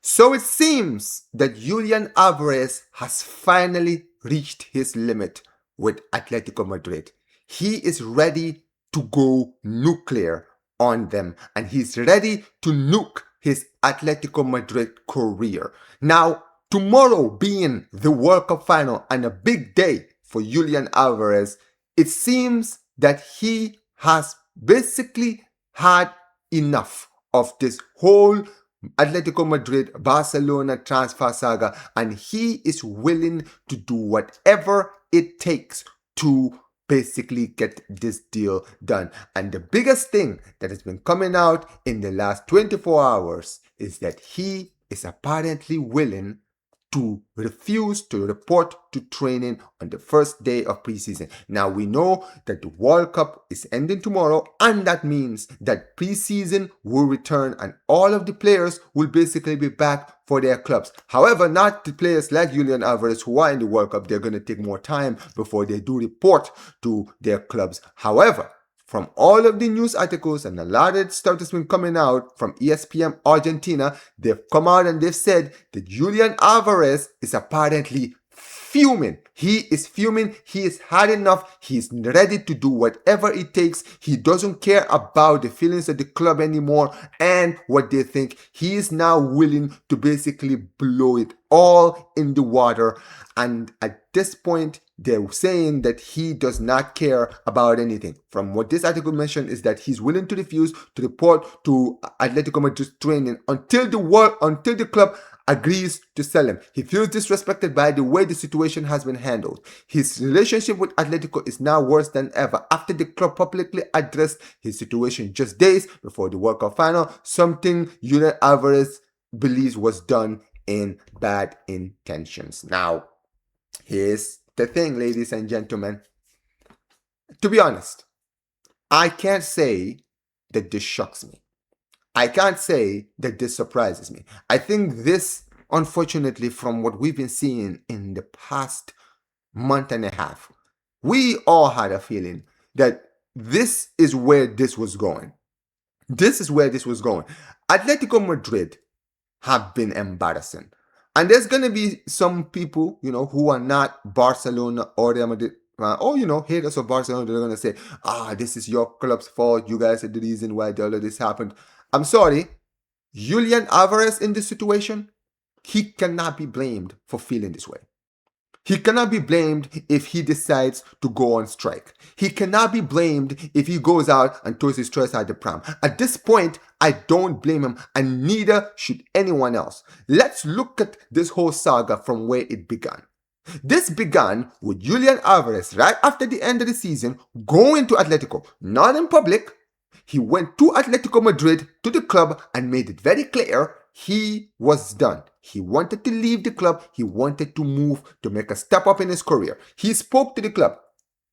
So it seems that Julian Alvarez has finally reached his limit with Atletico Madrid. He is ready to go nuclear on them, and he's ready to nuke his Atletico Madrid career. Now, tomorrow being the World Cup final and a big day for Julian Alvarez, it seems that he has basically had enough of this whole Atletico Madrid, Barcelona transfer saga, and he is willing to do whatever it takes to basically get this deal done. And the biggest thing that has been coming out in the last 24 hours is that he is apparently willing to refuse to report to training on the first day of preseason. Now we know that the World Cup is ending tomorrow, and that means that preseason will return and all of the players will basically be back for their clubs. However, not the players like Julian Alvarez who are in the World Cup. They're going to take more time before they do report to their clubs. However, from all of the news articles and a lot of stuff that's been coming out from ESPN Argentina, they've come out and they've said that Julian Alvarez is apparently fuming. He is fuming. He has had enough. He's ready to do whatever it takes. He doesn't care about the feelings of the club anymore and what they think. He is now willing to basically blow it all in the water. And at this point, they're saying that he does not care about anything. From what this article mentioned is that he's willing to refuse to report to Atletico Madrid training until the club agrees to sell him. He feels disrespected by the way the situation has been handled. His relationship with Atletico is now worse than ever after the club publicly addressed his situation just days before the World Cup final, something Julian Alvarez believes was done in bad intentions. Now, here's the thing, ladies and gentlemen. To be honest, I can't say that this shocks me. I can't say that this surprises me. I think this, unfortunately, from what we've been seeing in the past month and a half, we all had a feeling that this is where this was going. This is where this was going. Atletico Madrid have been embarrassing. And there's going to be some people, who are not Barcelona or Real Madrid, or, haters of Barcelona. They're going to say, this is your club's fault. You guys are the reason why all of this happened. I'm sorry. Julian Alvarez in this situation, he cannot be blamed for feeling this way. He cannot be blamed if he decides to go on strike. He cannot be blamed if he goes out and throws his toys at the pram. At this point, I don't blame him, and neither should anyone else. Let's look at this whole saga from where it began. This began with Julian Alvarez right after the end of the season going to Atletico, not in public. He went to Atletico Madrid, to the club, and made it very clear he was done. He wanted to leave the club. He wanted to move to make a step up in his career. He spoke to the club.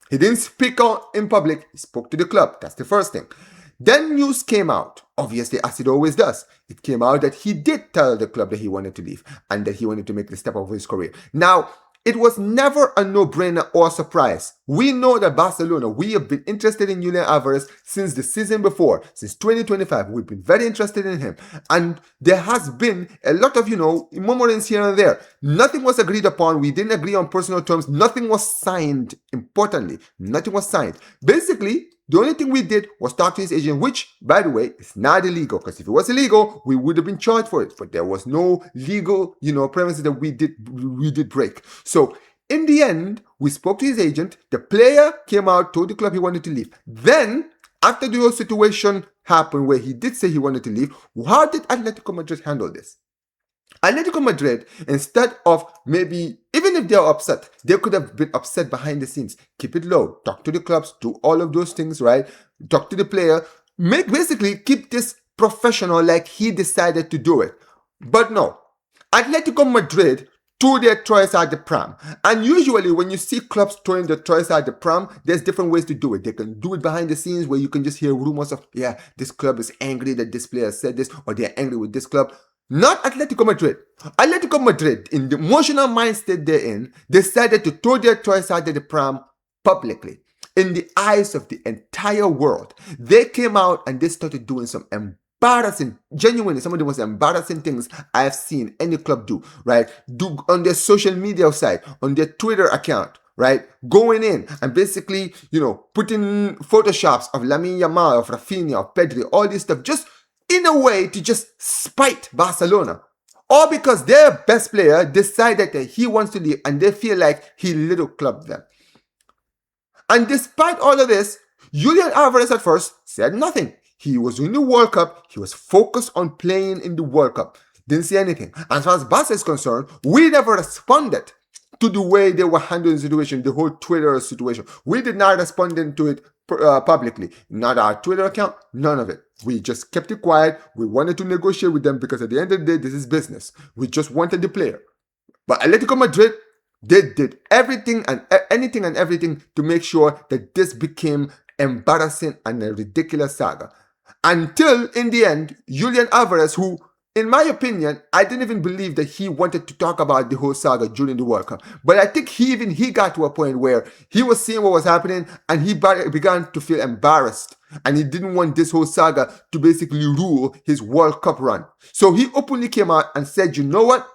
He didn't speak out in public. He spoke to the club. That's the first thing. Then news came out, obviously, as it always does. It came out that he did tell the club that he wanted to leave and that he wanted to make the step up of his career. Now, it was never a no-brainer or a surprise. We know that Barcelona, we have been interested in Julian Alvarez since the season before, since 2025. We've been very interested in him. And there has been a lot of, murmurings here and there. Nothing was agreed upon. We didn't agree on personal terms. Nothing was signed. Importantly, nothing was signed. Basically, the only thing we did was talk to his agent, which, by the way, is not illegal. Because if it was illegal, we would have been charged for it. But there was no legal, premises that we did break. So, in the end, we spoke to his agent. The player came out, told the club he wanted to leave. Then, after the whole situation happened where he did say he wanted to leave, how did Atletico Madrid handle this? Atletico Madrid, instead of maybe, even if they're upset, they could have been upset behind the scenes. Keep it low. Talk to the clubs. Do all of those things, right? Talk to the player. Basically, keep this professional like he decided to do it. But no. Atletico Madrid threw their toys at the pram. And usually when you see clubs throwing their toys at the pram, there's different ways to do it. They can do it behind the scenes where you can just hear rumors of, this club is angry that this player said this, or they're angry with this club. Not Atletico Madrid. Atletico Madrid, in the emotional mind state they're in, decided to throw their toys out of the pram publicly. In the eyes of the entire world. They came out and they started doing some embarrassing, genuinely some of the most embarrassing things I've seen any club do, right? Do on their social media site, on their Twitter account, right? Going in and basically, putting photoshops of Lamine Yamal, of Rafinha, of Pedri, all this stuff, just in a way to just spite Barcelona. Or because their best player decided that he wants to leave and they feel like he little clubbed them. And despite all of this, Julian Alvarez at first said nothing. He was in the World Cup. He was focused on playing in the World Cup. Didn't say anything. As far as Barca is concerned, we never responded to the way they were handling the situation, the whole Twitter situation. We did not respond to it publicly. Not our Twitter account, none of it. We just kept it quiet. We wanted to negotiate with them because at the end of the day, this is business. We just wanted the player. But Atletico Madrid, they did everything and anything and everything to make sure that this became embarrassing and a ridiculous saga. Until, in the end, Julian Alvarez, who, in my opinion, I didn't even believe that he wanted to talk about the whole saga during the World Cup. But I think he got to a point where he was seeing what was happening and he began to feel embarrassed. And he didn't want this whole saga to basically rule his World Cup run. So he openly came out and said, you know what?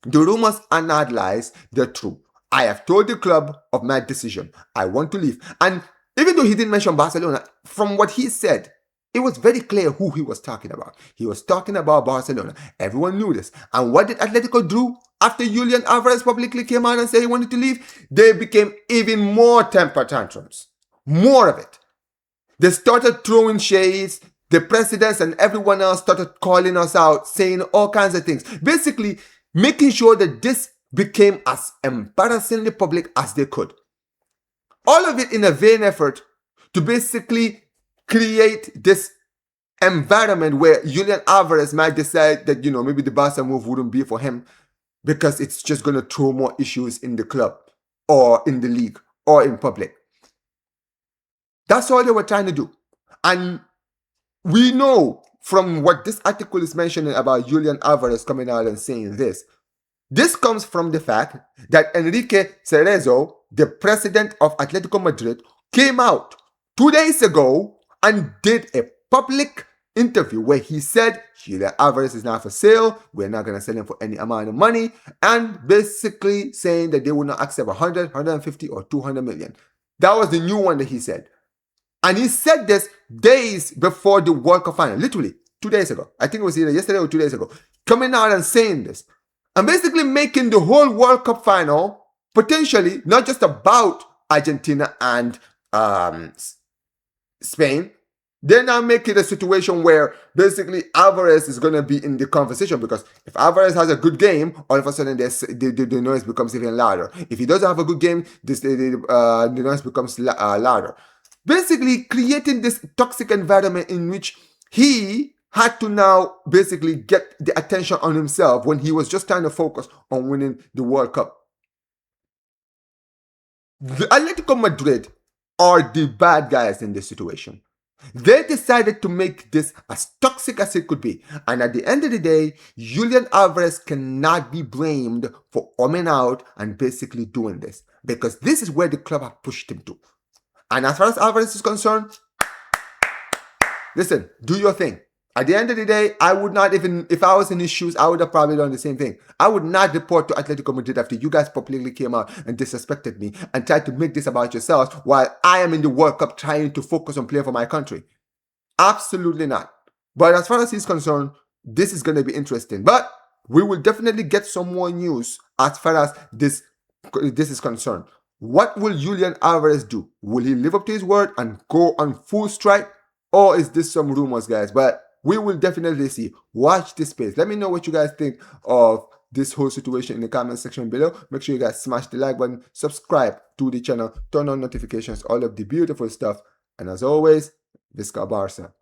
The rumors are not lies, they're true. I have told the club of my decision. I want to leave. And even though he didn't mention Barcelona, from what he said, it was very clear who he was talking about. He was talking about Barcelona. Everyone knew this. And what did Atletico do after Julian Alvarez publicly came out and said he wanted to leave? They became even more temper tantrums. More of it. They started throwing shades. The presidents and everyone else started calling us out, saying all kinds of things. Basically, making sure that this became as embarrassingly public as they could. All of it in a vain effort to basically create this environment where Julian Alvarez might decide that, maybe the Barca move wouldn't be for him because it's just going to throw more issues in the club or in the league or in public. That's all they were trying to do. And we know from what this article is mentioning about Julian Alvarez coming out and saying this, this comes from the fact that Enrique Cerezo, the president of Atletico Madrid, came out 2 days ago and did a public interview where he said Julian Alvarez is not for sale, we're not going to sell him for any amount of money, and basically saying that they would not accept 100, 150 or 200 million. That was the new one that he said. And he said this days before the World Cup final, literally 2 days ago. I think it was either yesterday or 2 days ago. Coming out and saying this. And basically making the whole World Cup final potentially not just about Argentina and Spain. They're now making a situation where basically Alvarez is going to be in the conversation, because if Alvarez has a good game, all of a sudden the noise becomes even louder. If he doesn't have a good game, the noise becomes louder. Basically creating this toxic environment in which he had to now basically get the attention on himself when he was just trying to focus on winning the World Cup. The Atletico Madrid are the bad guys in this situation. They decided to make this as toxic as it could be. And at the end of the day, Julian Alvarez cannot be blamed for coming out and basically doing this, because this is where the club had pushed him to. And as far as Alvarez is concerned, listen, do your thing. At the end of the day, I would not even, if I was in his shoes, I would have probably done the same thing. I would not report to Atletico Madrid after you guys publicly came out and disrespected me and tried to make this about yourselves while I am in the World Cup trying to focus on playing for my country. Absolutely not. But as far as he's concerned, this is going to be interesting. But we will definitely get some more news as far as this is concerned. What will Julian Alvarez do? Will he live up to his word and go on full strike? Or is this some rumors, guys? But we will definitely see. Watch this space. Let me know what you guys think of this whole situation in the comment section below. Make sure you guys smash the like button, subscribe to the channel, turn on notifications, all of the beautiful stuff. And as always, Visca Barca.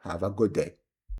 Have a good day.